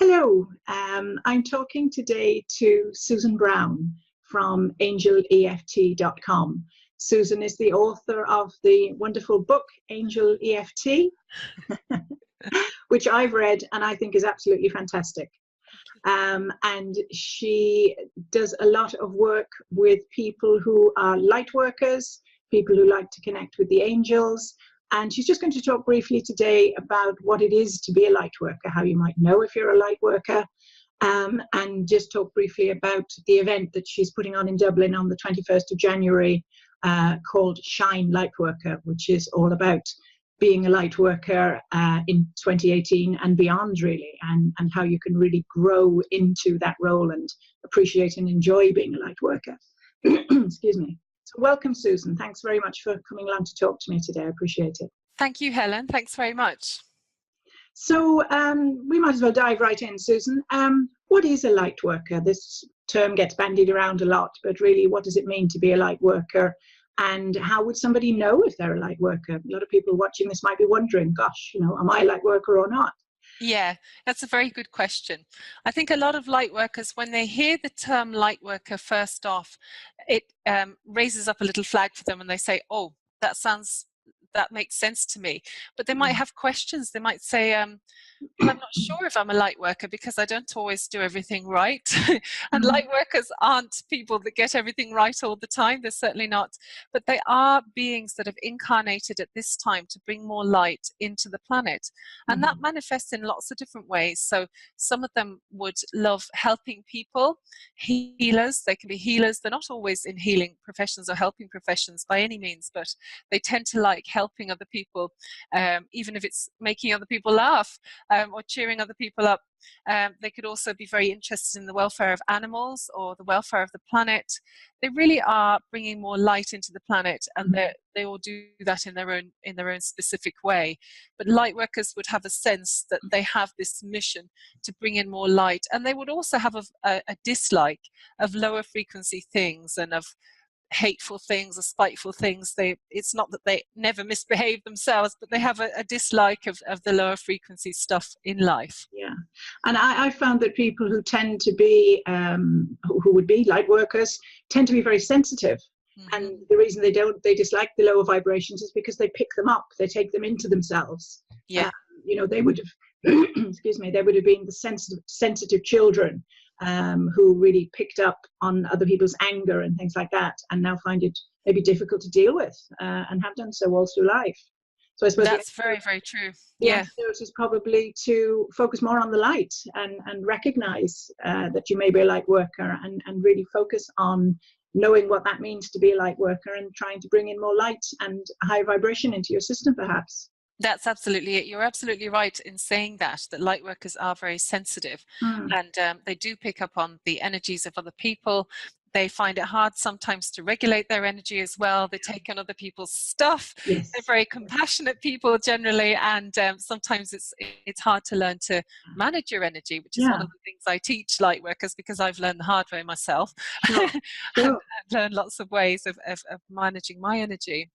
Hello, I'm talking today to Susan Brown from angeleft.com. Susan is the author of the wonderful book, Angel EFT, which I've read and I think is absolutely fantastic. And she does a lot of work with people who are light workers, people who like to connect with the angels. And she's just going to talk briefly today about what it is to be a light worker, how you might know if you're a light worker, and just talk briefly about the event that she's putting on in Dublin on the 21st of January called Shine Lightworker, which is all about being a light worker in 2018 and beyond, really, and how you can really grow into that role and appreciate and enjoy being a light worker. Excuse me. So welcome, Susan. Thanks very much for coming along to talk to me today. I appreciate it. Thank you, Helen. Thanks very much. So we might as well dive right in, Susan. What is a light worker? This term gets bandied around a lot, but really, what does it mean to be a light worker? And how would somebody know if they're a light worker? A lot of people watching this might be wondering, gosh, you know, am I a light worker or not? Yeah, that's a very good question. I think a lot of light workers, when they hear the term light worker first off, it raises up a little flag for them and they say, oh, that makes sense to me. But they might have questions. They might say, I'm not sure if I'm a light worker because I don't always do everything right. And light workers aren't people that get everything right all the time. They're certainly not. But they are beings that have incarnated at this time to bring more light into the planet. And that manifests in lots of different ways. So some of them would love helping people, healers. They can be healers. They're not always in healing professions or helping professions by any means, but they tend to like helping other people, even if it's making other people laugh. Or cheering other people up. They could also be very interested in the welfare of animals or the welfare of the planet. They really are bringing more light into the planet, and they all do that in their own specific way. But light workers would have a sense that they have this mission to bring in more light, and they would also have a dislike of lower frequency things and of hateful things or spiteful things. It's not that they never misbehave themselves, but they have a dislike of the lower frequency stuff in life. Yeah, and I found that people who tend to be who would be light workers tend to be very sensitive. And the reason they dislike the lower vibrations is because they pick them up, they take them into themselves. Yeah. You know, they would have excuse me, they would have been the sensitive children who really picked up on other people's anger and things like that, and now find it maybe difficult to deal with, and have done so all through life. So I suppose that's very, very true. The antidote is probably to focus more on the light and recognize that you may be a light worker, and really focus on knowing what that means to be a light worker and trying to bring in more light and high vibration into your system, perhaps. That's absolutely it. You're absolutely right in saying that light workers are very sensitive, and they do pick up on the energies of other people. They find it hard sometimes to regulate their energy as well. They take on other people's stuff. Yes. They're very compassionate people generally, and sometimes it's hard to learn to manage your energy, which is one of the things I teach light workers, because I've learned the hard way myself. Sure. I've learned lots of ways of managing my energy.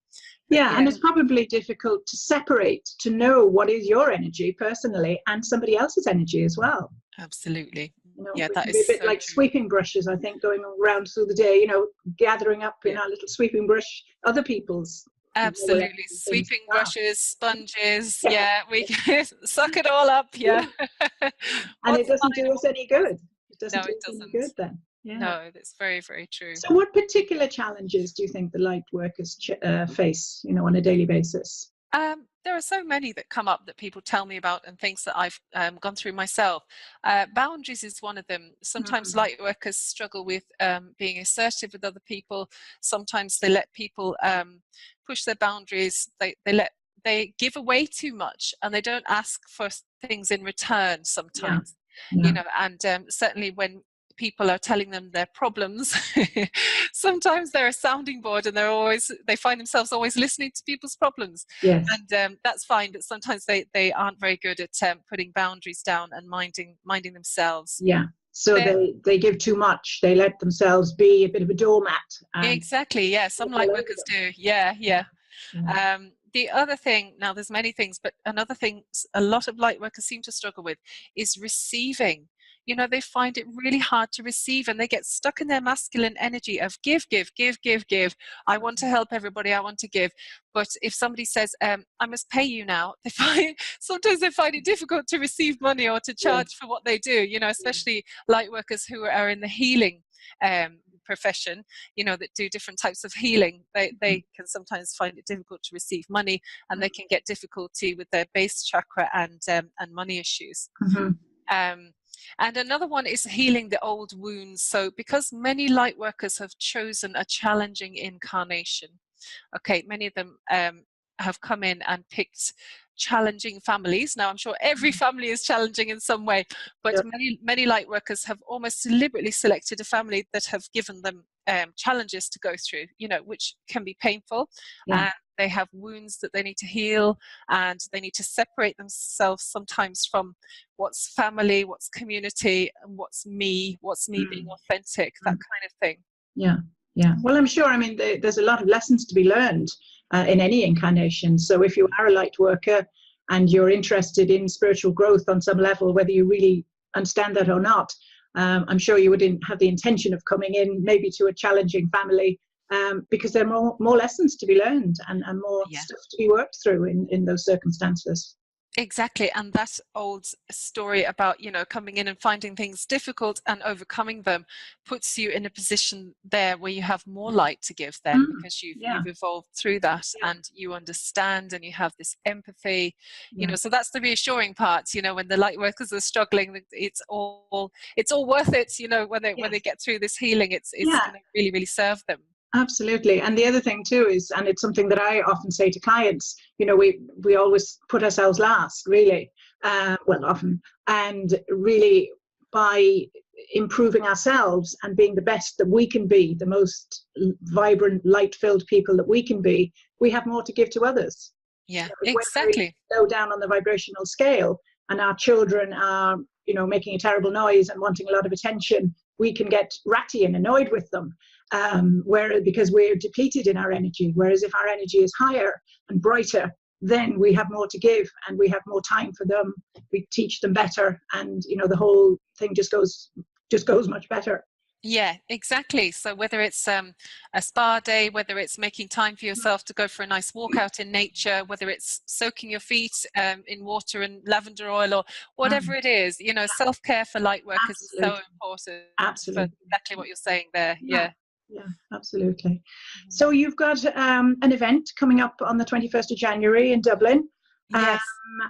Yeah, and it's probably difficult to separate, to know what is your energy personally and somebody else's energy as well. Absolutely. You know, yeah, that is is a bit so like true. Sweeping brushes, I think, going around through the day, you know, gathering up in our little sweeping brush other people's. Absolutely. Sweeping brushes, sponges, we can suck it all up, And it doesn't do us any good. It doesn't do us any good then. Yeah. No, that's very, very true. So what particular challenges do you think the light workers face, you know, on a daily basis? There are so many that come up that people tell me about, and things that I've gone through myself. Boundaries is one of them. Sometimes light workers struggle with being assertive with other people. Sometimes they let people push their boundaries. They give away too much, and they don't ask for things in return sometimes. You know, and certainly when people are telling them their problems, sometimes they're a sounding board, and they find themselves always listening to people's problems. Yes. And that's fine, but sometimes they aren't very good at putting boundaries down and minding themselves. Yeah. So they give too much. They let themselves be a bit of a doormat. Exactly. Yeah. Some light workers do. Yeah. the other thing, now there's many things, but another thing a lot of light workers seem to struggle with is receiving. You know, they find it really hard to receive, and they get stuck in their masculine energy of give, give, give, give, give. I want to help everybody. I want to give. But if somebody says, I must pay you now, sometimes they find it difficult to receive money or to charge for what they do, you know, especially light workers who are in the healing profession, you know, that do different types of healing. They can sometimes find it difficult to receive money, and they can get difficulty with their base chakra and money issues. And another one is healing the old wounds. So because many light workers have chosen a challenging incarnation, okay, many of them have come in and picked challenging families. Now, I'm sure every family is challenging in some way, but many light workers have almost deliberately selected a family that have given them challenges to go through, you know, which can be painful. And they have wounds that they need to heal, and they need to separate themselves sometimes from what's family, what's community, and what's me being authentic, that kind of thing. Yeah. Well, I'm sure, I mean, there's a lot of lessons to be learned in any incarnation. So if you are a light worker and you're interested in spiritual growth on some level, whether you really understand that or not, I'm sure you wouldn't have the intention of coming in maybe to a challenging family, because there are more lessons to be learned and more stuff to be worked through in those circumstances. Exactly. And that old story about, you know, coming in and finding things difficult and overcoming them puts you in a position there where you have more light to give then, because you've evolved through that, and you understand, and you have this empathy, you know. So that's the reassuring part, you know, when the light workers are struggling, it's all worth it, you know, when they get through this healing, it's going to really, really serve them. Absolutely. And the other thing too is, and it's something that I often say to clients, you know, we always put ourselves last, really, often, and really by improving ourselves and being the best that we can be, the most vibrant, light-filled people that we can be, we have more to give to others. Yeah, so exactly. When we go down on the vibrational scale and our children are, you know, making a terrible noise and wanting a lot of attention, we can get ratty and annoyed with them, because we're depleted in our energy. Whereas if our energy is higher and brighter, then we have more to give, and we have more time for them. We teach them better, and you know, the whole thing just goes much better. Yeah, exactly. So whether it's a spa day, whether it's making time for yourself to go for a nice walk out in nature, whether it's soaking your feet in water and lavender oil, or whatever it is, you know, self-care for light workers is so important. Absolutely. For exactly what you're saying there. Yeah, absolutely. So you've got an event coming up on the 21st of January in Dublin. Yes.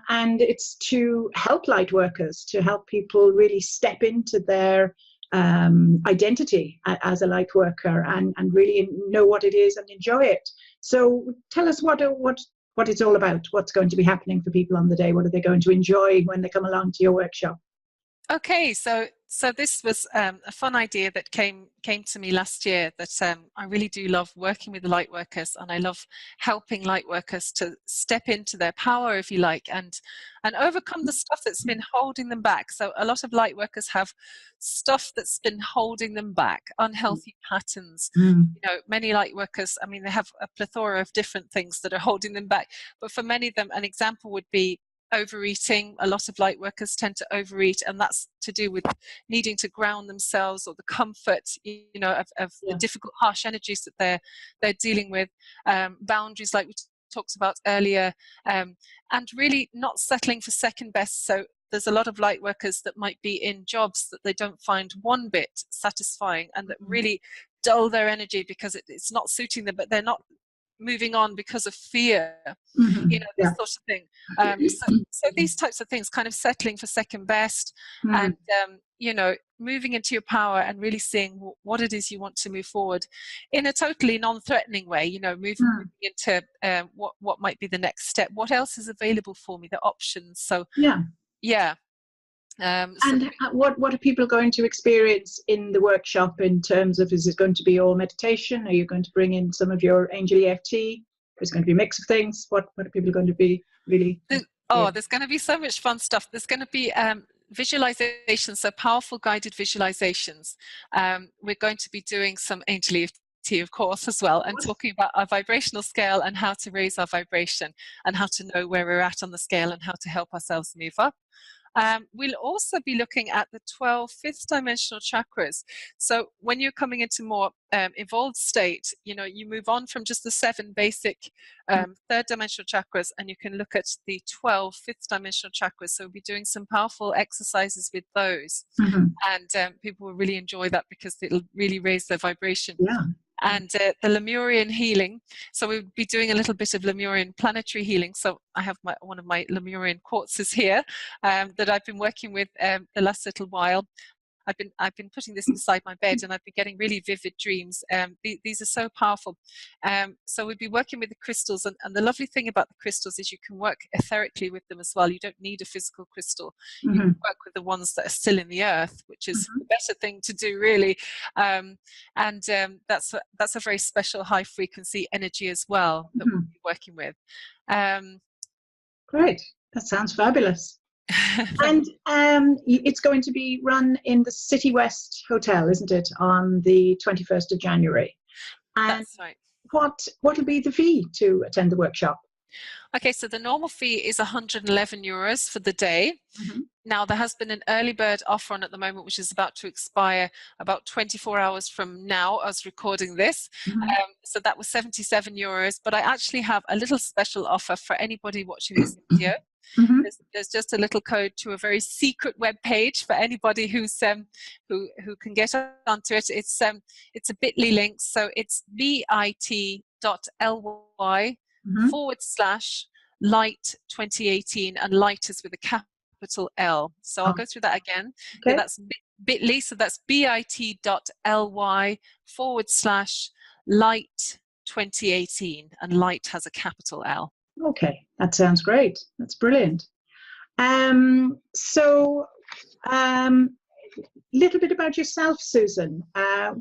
And it's to help light workers, to help people really step into their identity as a light worker and really know what it is and enjoy it. So tell us what it's all about, what's going to be happening for people on the day, what are they going to enjoy when they come along to your workshop? Okay, so this was a fun idea that came to me last year, that I really do love working with the light workers, and I love helping light workers to step into their power, if you like, and overcome the stuff that's been holding them back. So a lot of light workers have stuff that's been holding them back, unhealthy patterns. You know, many light workers, I mean, they have a plethora of different things that are holding them back, but for many of them, an example would be overeating. A lot of light workers tend to overeat, and that's to do with needing to ground themselves, or the comfort, you know, of the difficult, harsh energies that they're dealing with. Boundaries, like we talked about earlier, and really not settling for second best. So there's a lot of light workers that might be in jobs that they don't find one bit satisfying, and that really dull their energy because it's not suiting them, but they're not moving on because of fear, you know, this sort of thing. So these types of things, kind of settling for second best, and you know, moving into your power and really seeing what it is you want to move forward in a totally non-threatening way, you know, moving into what might be the next step, what else is available for me, the options. So what are people going to experience in the workshop in terms of, is it going to be all meditation? Are you going to bring in some of your angel EFT? Is it going to be a mix of things? What are people going to be really? There's going to be so much fun stuff. There's going to be visualizations, so powerful guided visualizations. We're going to be doing some angel EFT EFT, of course, as well, and talking about our vibrational scale and how to raise our vibration and how to know where we're at on the scale and how to help ourselves move up. We'll also be looking at the 12 fifth dimensional chakras. So when you're coming into more evolved state, you know, you move on from just the 7 basic third dimensional chakras, and you can look at the 12 fifth dimensional chakras. So we'll be doing some powerful exercises with those. And people will really enjoy that because it'll really raise their vibration. Yeah. And the Lemurian healing. So we'll be doing a little bit of Lemurian planetary healing. So I have one of my Lemurian quartzes here that I've been working with the last little while. I've been putting this beside my bed, and I've been getting really vivid dreams. These are so powerful. So we'll be working with the crystals, and the lovely thing about the crystals is you can work etherically with them as well. You don't need a physical crystal. You can work with the ones that are still in the earth, which is the better thing to do, really. That's a very special high frequency energy as well that we'll be working with. Great, that sounds fabulous. And it's going to be run in the City West Hotel, isn't it, on the 21st of January? And that's right. What will be the fee to attend the workshop? Okay, so the normal fee is €111 for the day. Now, there has been an early bird offer on at the moment, which is about to expire about 24 hours from now, as recording this. So that was €77, but I actually have a little special offer for anybody watching this video. There's just a little code to a very secret web page for anybody who's who can get onto it. It's a bit.ly link, so it's bit.ly/light 2018, and light is with a capital L. So I'll go through that again. Okay. That's bit.ly, so that's bit.ly/light 2018, and light has a capital L. Okay, that sounds great. That's brilliant. Little bit about yourself, Susan.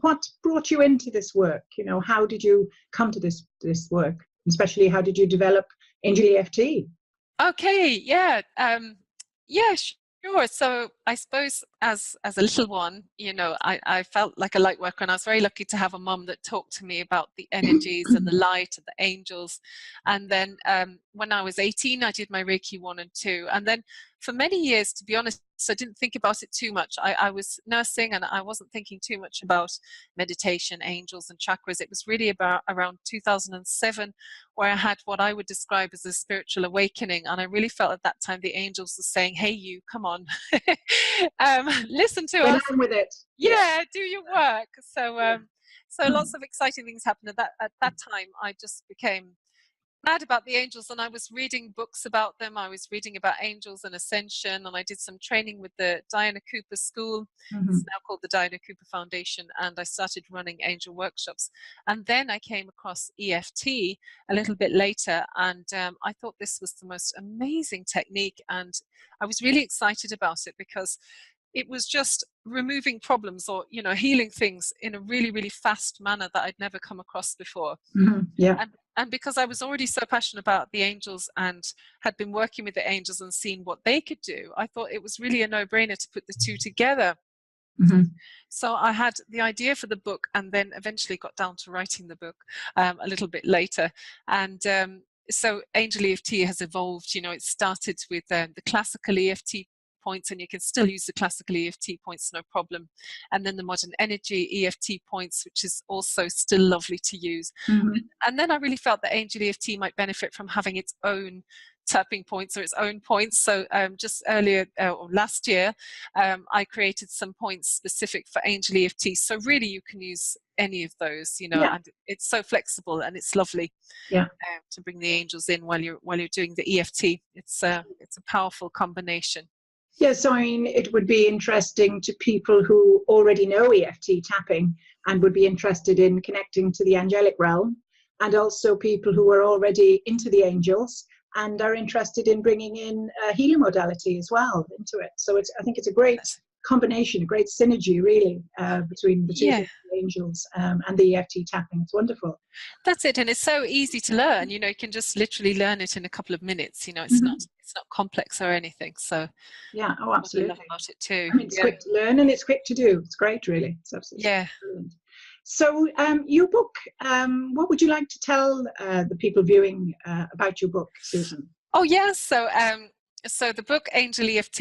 What brought you into this work? You know, how did you come to this work? Especially, how did you develop Angel EFT? Okay, yeah, sure. So I suppose as a little one, you know, I felt like a light worker, and I was very lucky to have a mum that talked to me about the energies and the light and the angels. And then when I was 18, I did my Reiki 1 and 2. And then for many years, to be honest, I didn't think about it too much. I was nursing, and I wasn't thinking too much about meditation, angels and chakras. It was really about around 2007 where I had what I would describe as a spiritual awakening. And I really felt at that time the angels were saying, hey, you, come on, listen to us. Get on with it. Yeah, do your work. So lots of exciting things happened. At that time, I just became mad about the angels, and I was reading books about them. I was reading about angels and ascension, and I did some training with the Diana Cooper School. It's now called the Diana Cooper Foundation, and I started running angel workshops. And then I came across EFT a little bit later, and I thought this was the most amazing technique, and I was really excited about it because it was just removing problems, or, you know, healing things in a really, really fast manner that I'd never come across before. Yeah. And because I was already so passionate about the angels and had been working with the angels and seeing what they could do, I thought it was really a no-brainer to put the two together. So I had the idea for the book, and then eventually got down to writing the book a little bit later. And so Angel EFT has evolved. You know, it started with the classical EFT points, and you can still use the classical EFT points, no problem. And then the modern energy EFT points, which is also still lovely to use. And then I really felt that Angel EFT might benefit from having its own tapping points or its own points. So just earlier, or last year, I created some points specific for Angel EFT. So really you can use any of those, you know, and it's so flexible, and it's lovely to bring the angels in while you're doing the EFT. It's a powerful combination. Yes, so I mean, it would be interesting to people who already know EFT tapping and would be interested in connecting to the angelic realm, and also people who are already into the angels and are interested in bringing in a healing modality as well into it. So I think it's a great combination, a great synergy, really, between the two angels and the EFT tapping. It's wonderful. That's it, and it's so easy to learn. You know, you can just literally learn it in a couple of minutes. You know, it's not complex or anything. So yeah, oh, absolutely. I love about it too. I mean, it's quick to learn and it's quick to do. It's great, really. It's absolutely brilliant. So your book, what would you like to tell the people viewing about your book, Susan? Oh yes, so the book Angel EFT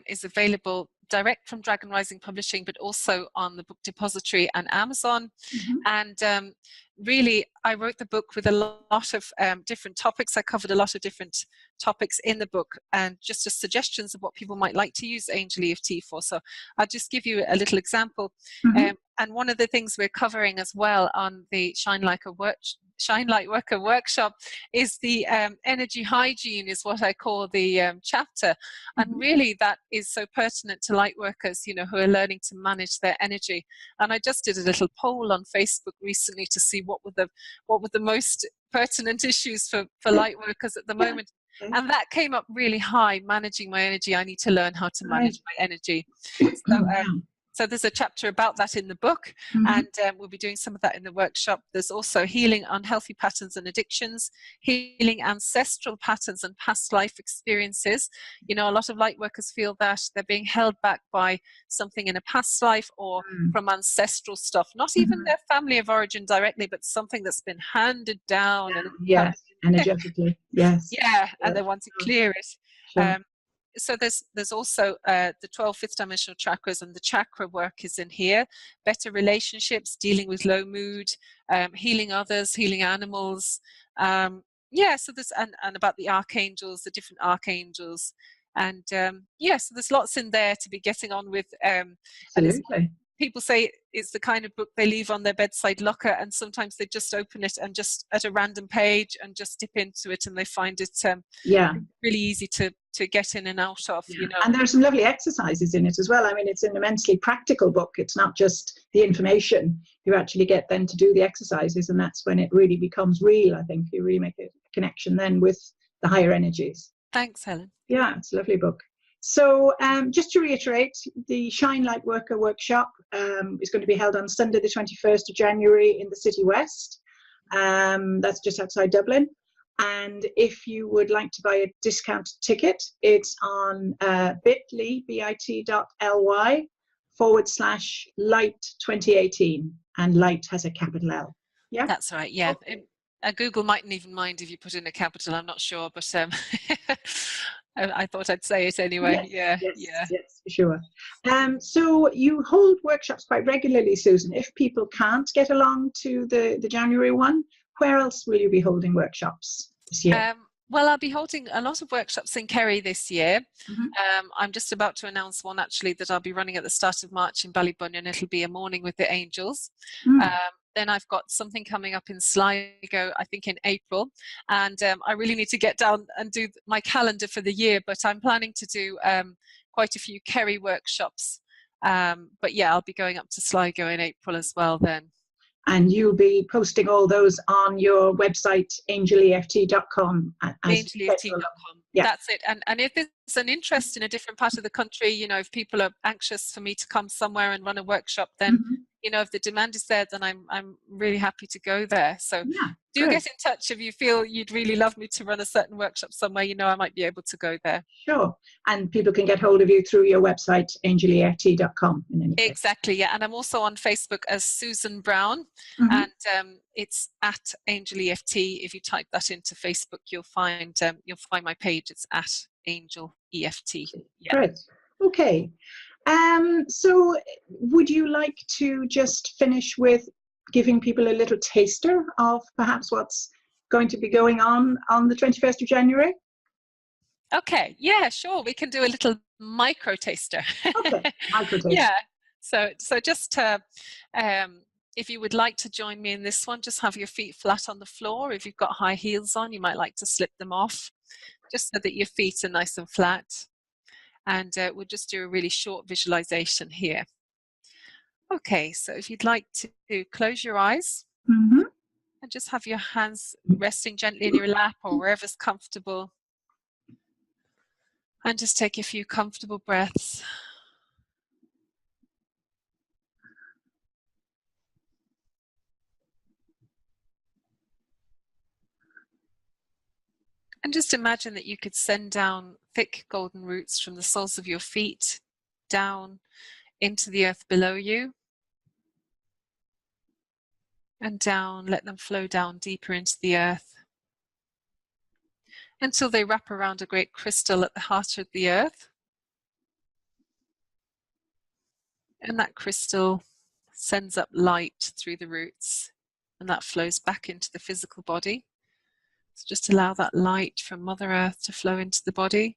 is available direct from Dragon Rising Publishing, but also on the Book Depository and Amazon. Mm-hmm. And really, I wrote the book with a lot of different topics. I covered a lot of different topics in the book, and just as suggestions of what people might like to use Angel EFT for. So I'll just give you a little example. Mm-hmm. And one of the things we're covering as well on the Shine Lightworker workshop is the energy hygiene, is what I call the chapter. And really that is so pertinent to light workers, you know, who are learning to manage their energy. And I just did a little poll on Facebook recently to see what were the most pertinent issues for light workers at the moment. And that came up really high: managing my energy. I need to learn how to manage my energy. So there's a chapter about that in the book, and we'll be doing some of that in the workshop. There's also healing unhealthy patterns and addictions, healing ancestral patterns and past life experiences. You know, a lot of light workers feel that they're being held back by something in a past life or from ancestral stuff, not even their family of origin directly, but something that's been handed down. And energetically, yes. And they want to clear it. Sure. So there's also the 12 fifth dimensional chakras, and the chakra work is in here. Better relationships, dealing with low mood, healing others, healing animals. So there's and about the archangels, the different archangels, and so there's lots in there to be getting on with. Absolutely. People say it's the kind of book they leave on their bedside locker, and sometimes they just open it and just at a random page and just dip into it, and they find it really easy to get in and out of. You know, and there are some lovely exercises in it as well. I mean, it's an immensely practical book. It's not just the information. You actually get then to do the exercises, and that's when it really becomes real. I think you really make a connection then with the higher energies. Thanks, Helen. Yeah, it's a lovely book. So just to reiterate, the Shine Lightworker workshop is going to be held on Sunday the 21st of January in the City West. That's just outside Dublin. And if you would like to buy a discount ticket, it's on bit.ly/light2018. And light has a capital L. Yeah, that's right. Yeah. Okay. Google mightn't even mind if you put in a capital, I'm not sure, but I thought I'd say it anyway. Yes, for sure. So you hold workshops quite regularly, Susan. If people can't get along to the January one, where else will you be holding workshops this year? Well, I'll be holding a lot of workshops in Kerry this year. I'm just about to announce one actually that I'll be running at the start of March in Ballybunion. It'll be a morning with the angels. Then I've got something coming up in Sligo, I think in April. And I really need to get down and do my calendar for the year, but I'm planning to do quite a few Kerry workshops. But yeah, I'll be going up to Sligo in April as well then. And you'll be posting all those on your website, angeleft.com. Angeleft.com. Yeah. That's it. And if there's an interest in a different part of the country, you know, if people are anxious for me to come somewhere and run a workshop, then, you know, if the demand is there, then I'm really happy to go there. So do get in touch if you feel you'd really love me to run a certain workshop somewhere, you know, I might be able to go there. Sure. And people can get hold of you through your website, angeleft.com. Exactly, yeah. And I'm also on Facebook as Susan Brown, and it's at Angel EFT. If you type that into Facebook, you'll find my page. It's at Angel EFT. Yeah. Great. Okay. So would you like to just finish with giving people a little taster of perhaps what's going to be going on the 21st of January? Okay, yeah, sure. We can do a little micro taster. Okay, micro taster. Yeah. So just if you would like to join me in this one, just have your feet flat on the floor. If you've got high heels on, you might like to slip them off, just so that your feet are nice and flat. And we'll just do a really short visualization here. Okay, so if you'd like to close your eyes and just have your hands resting gently in your lap or wherever's comfortable. And just take a few comfortable breaths. And just imagine that you could send down thick golden roots from the soles of your feet down into the earth below you. and down. Let them flow down deeper into the earth until they wrap around a great crystal at the heart of the earth. And that crystal sends up light through the roots, and that flows back into the physical body. So just allow that light from Mother Earth to flow into the body.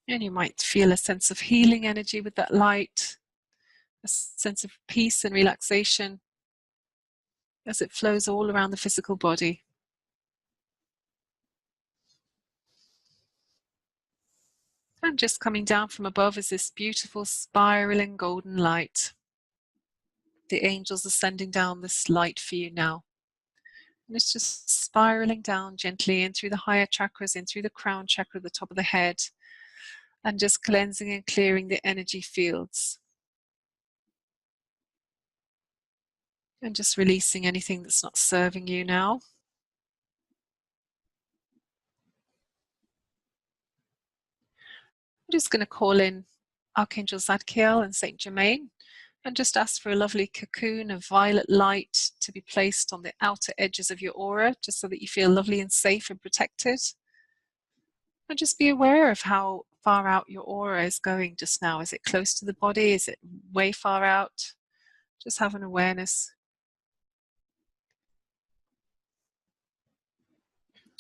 And you might feel a sense of healing energy with that light, a sense of peace and relaxation as it flows all around the physical body. And just coming down from above is this beautiful spiraling golden light. The angels are sending down this light for you now. And it's just spiraling down gently in through the higher chakras, in through the crown chakra, the top of the head, and just cleansing and clearing the energy fields. And just releasing anything that's not serving you now. I'm just going to call in Archangel Zadkiel and Saint Germain and just ask for a lovely cocoon of violet light to be placed on the outer edges of your aura, just so that you feel lovely and safe and protected. And just be aware of how far out your aura is going just now. Is it close to the body? Is it way far out? Just have an awareness.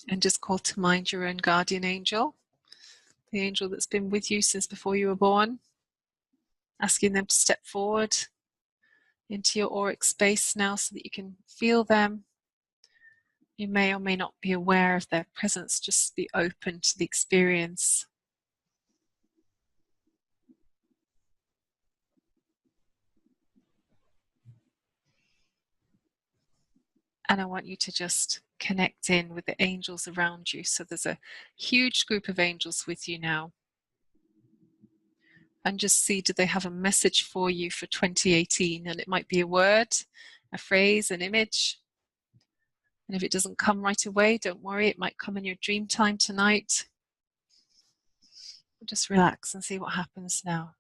And just call to mind your own guardian angel, the angel that's been with you since before you were born, asking them to step forward into your auric space now so that you can feel them. You may or may not be aware of their presence, just be open to the experience. And I want you to just connect in with the angels around you. So there's a huge group of angels with you now. And just see, do they have a message for you for 2018? And it might be a word, a phrase, an image. And if it doesn't come right away, don't worry, it might come in your dream time tonight. Just relax and see what happens now.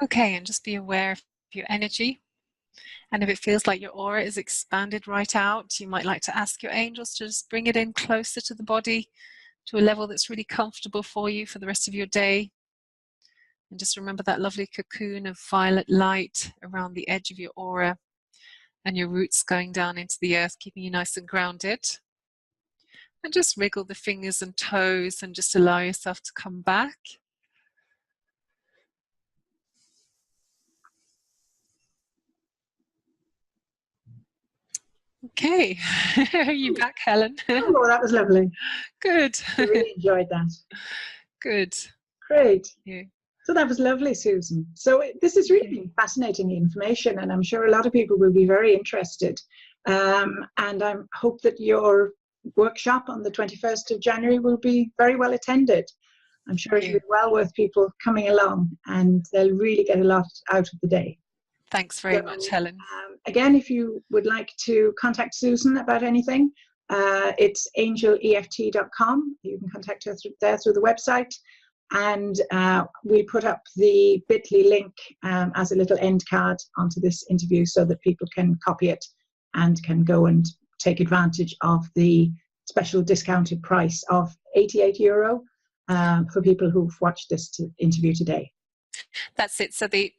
Okay, and just be aware of your energy. And if it feels like your aura is expanded right out, you might like to ask your angels to just bring it in closer to the body, to a level that's really comfortable for you for the rest of your day. And just remember that lovely cocoon of violet light around the edge of your aura and your roots going down into the earth, keeping you nice and grounded. And just wriggle the fingers and toes and just allow yourself to come back. Okay, are you back, Helen? Oh, that was lovely. Good. I really enjoyed that. Good. Great. Yeah. So that was lovely, Susan. So this is really fascinating information, and I'm sure a lot of people will be very interested. And I hope that your workshop on the 21st of January will be very well attended. I'm sure it'll be well worth people coming along, and they'll really get a lot out of the day. Thanks very much, Helen. Again, if you would like to contact Susan about anything, it's angeleft.com. You can contact her through the website. And we put up the bit.ly link as a little end card onto this interview so that people can copy it and can go and take advantage of the special discounted price of €88 for people who've watched this interview today. That's it. So the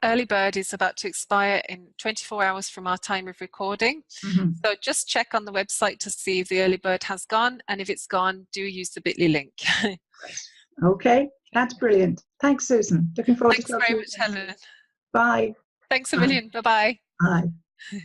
early bird is about to expire in 24 hours from our time of recording. Mm-hmm. So just check on the website to see if the early bird has gone. And if it's gone, do use the bit.ly link. Okay, that's brilliant. Thanks, Susan. Looking forward to talking to you. Thanks very much, Helen. Bye. Thanks a million. Bye-bye. Bye.